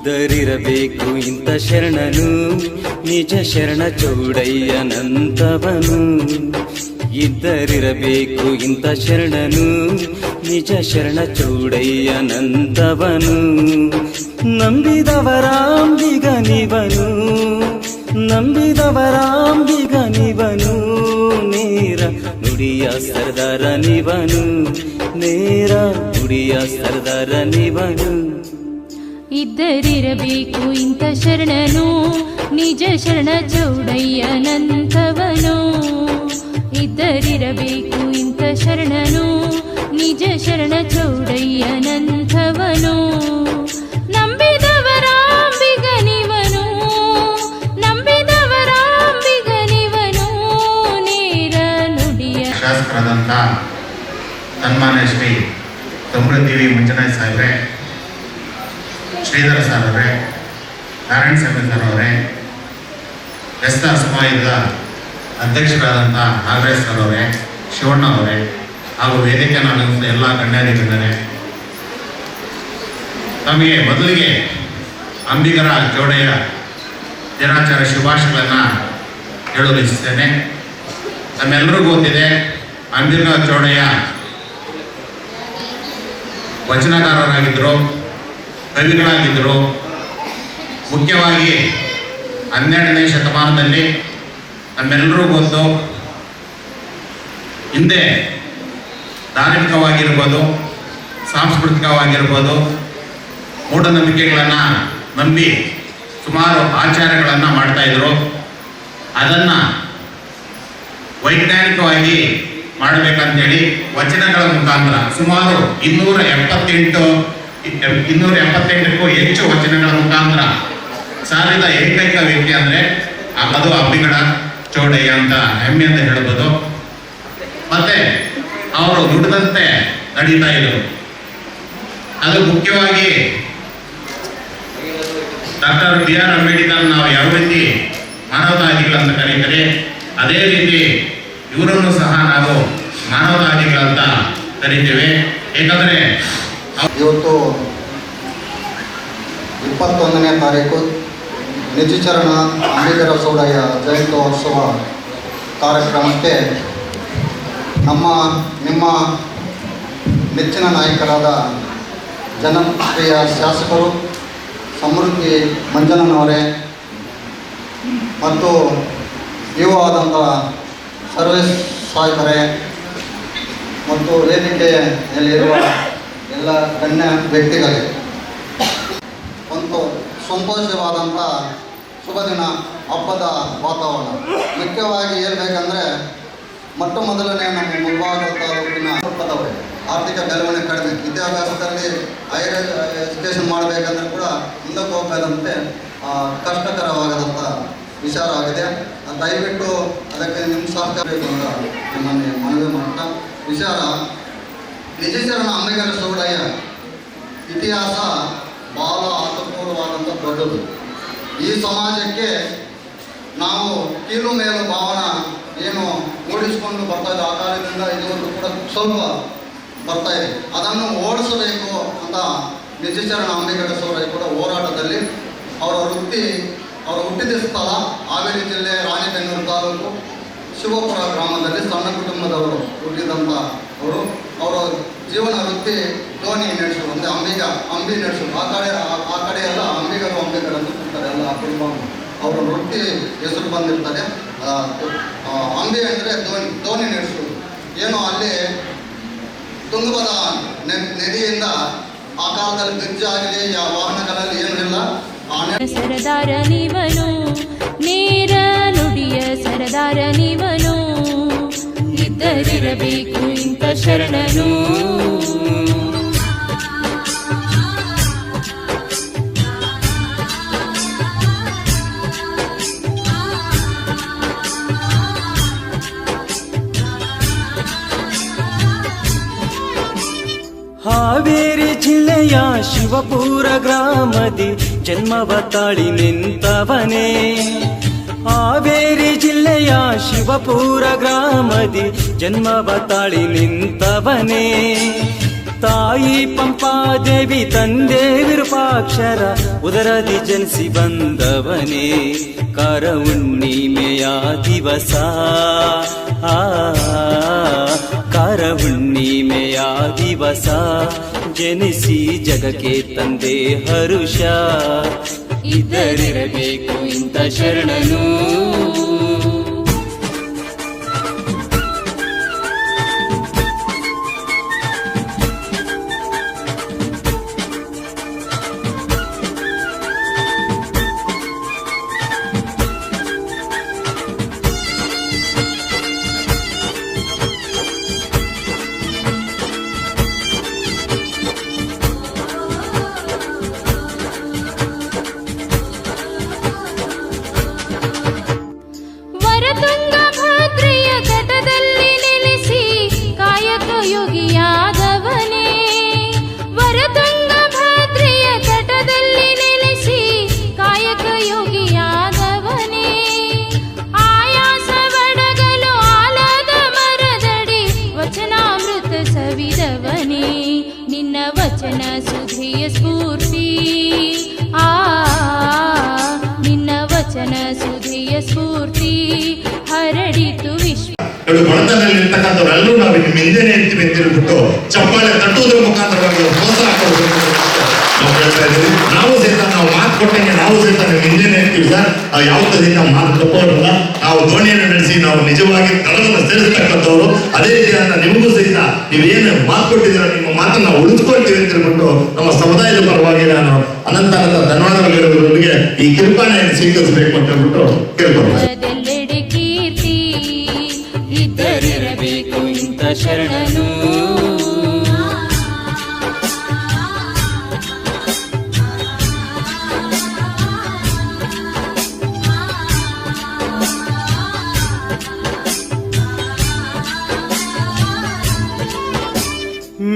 ಇದ್ದರಿರಬೇಕು ಇಂಥ ಶರಣನು, ನಿಜ ಶರಣ ಚೌಡಯ್ಯನಂತವನು. ಇದ್ದರಿರಬೇಕು ಇಂಥ ಶರಣನು, ನಿಜ ಶರಣ ಚೌಡಯ್ಯನಂತವನು. ನಂಬಿದವರಾಂಬಿಗನಿವನು, ನಂಬಿದವರಾಂಬಿಗನಿವನು. ನೇರ ನುಡಿಯ ಸರ್ದಾರನಿವನು, ನೇರ ನುಡಿಯ ಸರ್ದಾರನಿವನು. ಇದ್ದರಿರಬೇಕು ಇಂಥ ಶರಣನು, ನಿಜ ಶರಣ ಚೌಡಯ್ಯನಂತವನು. ಇದ್ದರಿರಬೇಕು ಇಂಥ ಶರಣನು, ನಿಜ ಶರಣ ಚೌಡಯ್ಯನಂತವನು. ನಂಬಿದವರಾಂಬಿಗನಿವನು, ನಂಬಿದವರಾಂಬಿಗನಿವನು. ನೇರ ನುಡಿಯ ಶಾಸಕರಾದಂಥ ಸನ್ಮಾನ್ಯ ಶ್ರೀ ಸಮೃದ್ಧಿ ಮಂಜುನಾಥ್ ಸಾಹೇಬ್ರೆ, ಶ್ರೀಧರ ಸರ್ ಅವರೇ, ನಾರಾಯಣ ಸ್ವಾಮಿ ಸರ್ ಅವರೇ, ಎಸ್ತಾ ಸಮಾಜದ ಅಧ್ಯಕ್ಷರಾದಂಥ ನಾಗರಾಜ್ ಸರ್ ಅವರೇ, ಶಿವಣ್ಣ ಅವರೇ, ಹಾಗೂ ವೇದಿಕೆಯನ್ನು ಅಲಂಕರಿಸಿದ ಎಲ್ಲ ಗಣ್ಯಾಧಿಗಣ್ಯರೇ, ತಮಗೆ ಮೊದಲಿಗೆ ಅಂಬಿಗರ ಚೌಡಯ್ಯ ದಿನಾಚರಣೆ ಶುಭಾಶಯಗಳನ್ನು ಹೇಳಲು ಇಚ್ಛಿಸ್ತೇನೆ. ನಮ್ಮೆಲ್ಲರಿಗೂ ಗೊತ್ತಿದೆ, ಅಂಬಿಗರ ಚೌಡಯ್ಯ ವಚನಕಾರರಾಗಿದ್ದರು, ಕವಿಗಳಾಗಿದ್ದರು. ಮುಖ್ಯವಾಗಿ 12ನೇ ಶತಮಾನದಲ್ಲಿ ನಮ್ಮೆಲ್ಲರೂ ಗೊತ್ತು, ಹಿಂದೆ ಧಾರ್ಮಿಕವಾಗಿರ್ಬೋದು, ಸಾಂಸ್ಕೃತಿಕವಾಗಿರ್ಬೋದು, ಮೂಢನಂಬಿಕೆಗಳನ್ನು ನಂಬಿ ಸುಮಾರು ಆಚಾರಗಳನ್ನು ಮಾಡ್ತಾಯಿದ್ರು. ಅದನ್ನು ವೈಜ್ಞಾನಿಕವಾಗಿ ಮಾಡಬೇಕಂತೇಳಿ ವಚನಗಳ ಮುಖಾಂತರ ಸುಮಾರು 278ಕ್ಕೂ ಹೆಚ್ಚು ವಚನಗಳ ಮುಖಾಂತರ ಸಾರಿದ ಏಕೈಕ ವ್ಯಕ್ತಿ ಅಂದರೆ ಅದು ಅಂಬಿಗರ ಚೌಡಯ್ಯ ಅಂತ ಹೆಮ್ಮೆಯಿಂದ ಹೇಳ್ಬೋದು. ಮತ್ತೆ ಅವರು ನುಡಿದಂತೆ ನಡೀತಾ ಇದ್ರು. ಅದು ಮುಖ್ಯವಾಗಿ ಡಾಕ್ಟರ್ BR ಅಂಬೇಡ್ಕರ್ ನಾವು ಯಾವ ರೀತಿ ಮಾನವತಾವಾದಿಗಳಂತ ಕರೀತಾರೆ, ಅದೇ ರೀತಿ ಇವರನ್ನು ಸಹ ನಾವು ಮಾನವತಾವಾದಿಗಳಂತ ಕರಿತೇವೆ. ಏಕೆಂದರೆ ಇವತ್ತು 21ನೇ ತಾರೀಕು ನಿಜ ಶರಣ ಅಂಬಿಗರ ಚೌಡಯ್ಯ ಜಯಂತ್ಯೋತ್ಸವ ಕಾರ್ಯಕ್ರಮಕ್ಕೆ ನಿಮ್ಮ ನೆಚ್ಚಿನ ನಾಯಕರಾದ ಜನಪ್ರಿಯ ಶಾಸಕರು ಸಮೃದ್ಧಿ ಮಂಜನವರೇ ಮತ್ತು ಯುವ ಆದಂಥ ಸರ್ವೇಶ್ ಸಾಹೇಬರೇ ಮತ್ತು ವೇದಿಕೆಯಲ್ಲಿರುವ ಎಲ್ಲ ಗಣ್ಯ ವ್ಯಕ್ತಿಗಳಿಗೆ ಒಂದು ಸಂತೋಷವಾದಂಥ ಶುಭ ದಿನ, ಹಬ್ಬದ ವಾತಾವರಣ. ಮುಖ್ಯವಾಗಿ ಹೇಳ್ಬೇಕಂದ್ರೆ ಮೊದಲನೇ ನಮ್ಮ ಮುಳಬಾಗಿಲು ತಾಲೂಕಿನ ಪದವಿ ಆರ್ಥಿಕ ಬೆಳವಣಿಗೆ ಕಡಿಮೆ, ವಿದ್ಯಾಭ್ಯಾಸದಲ್ಲಿ ಹೈಯರ್ ಎಜುಕೇಷನ್ ಮಾಡಬೇಕಂದ್ರೆ ಕೂಡ ಮುಂದಕ್ಕೆ ಹೋಗಬೇಕಂತೆ ಕಷ್ಟಕರವಾಗದಂಥ ವಿಚಾರ ಆಗಿದೆ. ದಯವಿಟ್ಟು ಅದಕ್ಕೆ ನಿಮ್ಮ ಸಹಕಾರ ಬೇಕು ಅಂತ ನಿಮ್ಮನ್ನು ಮನವಿ ಮಾಡ್ತಾ, ವಿಚಾರ ನಿಜ ಶರಣ ಅಂಬಿಗರ ಚೌಡಯ್ಯ ಇತಿಹಾಸ ಬಹಳ ಅರ್ಥಪೂರ್ಣವಾದಂಥ ದೊಡ್ಡದು. ಈ ಸಮಾಜಕ್ಕೆ ನಾವು ಕೀಳು ಮೇಲು ಭಾವನ ಏನು ಮೂಡಿಸಿಕೊಂಡು ಬರ್ತಾ ಇದೆ, ಆ ಕಾಲದಿಂದ ಇದುವರೆಗೂ ಕೂಡ ಸ್ವಲ್ಪ ಬರ್ತಾ ಇದೆ. ಅದನ್ನು ಓಡಿಸಬೇಕು ಅಂತ ನಿಜ ಶರಣ ಅಂಬಿಗರ ಚೌಡಯ್ಯ ಕೂಡ ಹೋರಾಟದಲ್ಲಿ ಅವರ ಹುಟ್ಟಿದ ಸ್ಥಳ ಹಾವೇರಿ ಜಿಲ್ಲೆ ರಾಣಿಬೆನ್ನೂರು ತಾಲೂಕು ಶಿವಪುರ ಗ್ರಾಮದಲ್ಲಿ ಸಣ್ಣ ಕುಟುಂಬದವರು ಹುಟ್ಟಿದಂಥ ಅವರ ಜೀವನ ವೃತ್ತಿ ದೋಣಿ ನಡೆಸೋದು, ಅಂದರೆ ಅಂಬಿ ನಡೆಸೋದು. ಆ ಕಡೆ ಎಲ್ಲ ಅಂಬಿಗರು ಅಂತ ಕೂಡ್ತಾರೆ ಎಲ್ಲ ಆ ಕುಟುಂಬ. ಅವರ ವೃತ್ತಿ ಹೆಸರು ಬಂದಿರ್ತದೆ ಅಂಬಿ ಅಂದರೆ ದೋಣಿ ನಡೆಸೋದು. ಏನು ಅಲ್ಲಿ ತುಂಗಭದ್ರಾ ನದಿಯಿಂದ ಆ ಕಾಲದಲ್ಲಿ ಬ್ರಿಡ್ಜ್ ಆಗಲಿ ವಾಹನಗಳಲ್ಲಿ ಏನಿಲ್ಲ. ಸರದಾರ ನೀವನು, ನೇರ ನುಡಿಯ ಸರದಾರ ನೀವನು. ಇದ್ದರಿರಬೇಕು ಇಂಥ ಶರಣನು. ಹಾವೇರಿ ಜಿಲ್ಲೆಯ ಶಿವಪುರ ಗ್ರಾಮದಿ ಜನ್ಮವ ತಾಳಿ ನಿಂತವನೇ. ಹಾವೇರಿ ಜಿಲ್ಲೆಯ ಶಿವಪುರ ಗ್ರಾಮದಿ ಜನ್ಮವ ತಾಳಿ ನಿಂತವನೇ. ತಾಯಿ ಪಂಪಾದೇವಿ ತಂದೆ ವಿರೂಪಾಕ್ಷರ ಉದರದಿ ಜನಿಸಿ ಬಂದವನೇ ಕಾರ ಹುಣ್ಣಿಮೆಯ ದಿವಸ ಕಾರ ಹುಣ್ಣಿಮೆಯ ದಿವಸ ಜನಿಸಿ ಜಗಕ್ಕೆ ತಂದೆ ಹರುಷ ಇದ್ದರಿರಬೇಕು ಇಂಥ ಶರಣನು ವರತುಂಗಭದ್ರೆಯ ತಟದಲ್ಲಿ ನೆಲೆಸಿ ಕಾಯಕ ಯೋಗಿಯಾದವನೇ ವರತುಂಗಭದ್ರೆಯ ತಟದಲ್ಲಿ ನೆಲೆಸಿ ಕಾಯಕ ಯೋಗಿಯಾದವನೇ ಆಯಾಸವಡಗಲು ಆಲದ ಮರದಡಿ ವಚನಾಮೃತ ಸವಿದವನೇ ನಿನ್ನ ವಚನ ಸುಧಿಯ ಸ್ಫೂರ್ತಿ ನಿನ್ನ ವಚನ ಸುಧಿಯ ಸ್ಫೂರ್ತಿ ಹರಡಿತು ವಿಶ್ವ ಬಡತನಲ್ಲಿರ್ತಕ್ಕಂಥವರೆಲ್ಲರೂ ನಾವು ನಿಮ್ಮ ಹಿಂದೆನೇ ಇರ್ತೀವಿ ಅಂತ ಹೇಳ್ಬಿಟ್ಟು ಚಪ್ಪಾಳೆ ತಟ್ಟುವುದರ ಮುಖಾಂತರವಾಗಿ ಪ್ರೋತ್ಸಾಹ ಕೊಡಬೇಕು ನಾವು ಹೇಳ್ತಾ ಇದ್ದೀವಿ. ನಾವು ಸಹಿತ ನಾವು ಮಾತು ಕೊಟ್ಟಂಗೆ ನಾವು ಸಹಿತ ನಿಮ್ಮ ಹಿಂದೆನೇ ಇರ್ತೀವಿ ಸರ್. ಯಾವತ್ತೂ ಸಹಿತ ಮಾತು ತಪ್ಪೋರಲ್ಲ. ನಾವು ದೋಣಿಯನ್ನು ನಡೆಸಿ ನಾವು ನಿಜವಾಗಿ ತಳವನ್ನು ಸೇರಿಸ್ತಕ್ಕಂಥವ್ರು. ಅದೇ ರೀತಿಯಾದ ನಿಮಗೂ ಸಹಿತ ನೀವೇನು ಮಾತು ಕೊಟ್ಟಿದ್ದೀರ ನಿಮ್ಮ ಮಾತನ್ನು ನಾವು ಉಳಿಸ್ಕೊಳ್ತೀವಿ ಅಂತ ಹೇಳ್ಬಿಟ್ಟು ನಮ್ಮ ಸಮುದಾಯದ ಪರವಾಗಿ ನಾನು ಅನಂತ ಧನ್ಯವಾದಗಳಿಗೆ ಈ ಕಿರುಪಾನೆಯನ್ನು ಸ್ವೀಕರಿಸಬೇಕು ಅಂತ ಹೇಳ್ಬಿಟ್ಟು ಕೇಳ್ಕೊಳ್ತೀನಿ. ಎಲ್ಲೆಡೆ ಕೀರ್ತಿ ಇದ್ದರಿರಬೇಕು ಇಂಥ ಶರಣನು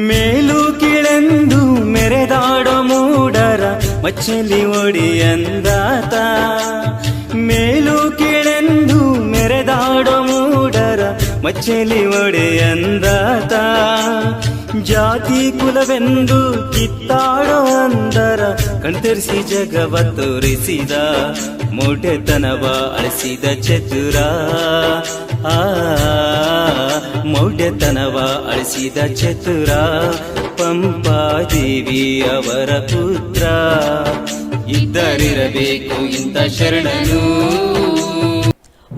ಮೇಲು ಕೀಳೆಂದು ಮೆರೆದಾಡೋ ಮೂಡರ ಮಚ್ಚಲಿ ಒಡಿಯಂದಾತ ಮೇಲು ಕೀಳೆಂದು ಮೆರೆದಾಡೋ ಮೂಡರ ಮಚ್ಚಲಿ ಒಡೆಯಂದಾತ ಜಾತಿ ಕುಲವೆಂದು ಕಿತ್ತಾಡೋ ಅಂದರ ಕಣ್ತರಿಸಿ ಜಗವ ತೋರಿಸಿದ ಮೌಢ್ಯತನವ ಅಳಿಸಿದ ಚತುರ ಮೌಢ್ಯತನವ ಅಳಿಸಿದ ಚತುರ ಪಂಪಾದೇವಿ ಅವರ ಪುತ್ರ ಇದ್ದರಿರಬೇಕು ಇಂಥ ಶರಣನು.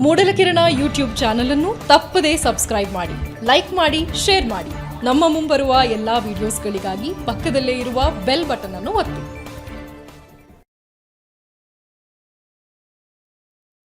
ಮೂಡಲಕಿರಣ ಯೂಟ್ಯೂಬ್ ಚಾನಲ್ ಅನ್ನು ತಪ್ಪದೇ ಸಬ್ಸ್ಕ್ರೈಬ್ ಮಾಡಿ, ಲೈಕ್ ಮಾಡಿ, ಶೇರ್ ಮಾಡಿ. ನಮ್ಮ ಮುಂಬರುವ ಎಲ್ಲಾ ವಿಡಿಯೋಸ್ಗಳಿಗಾಗಿ ಪಕ್ಕದಲ್ಲೇ ಇರುವ ಬೆಲ್ ಬಟನ್ ಅನ್ನು ಒತ್ತಿ.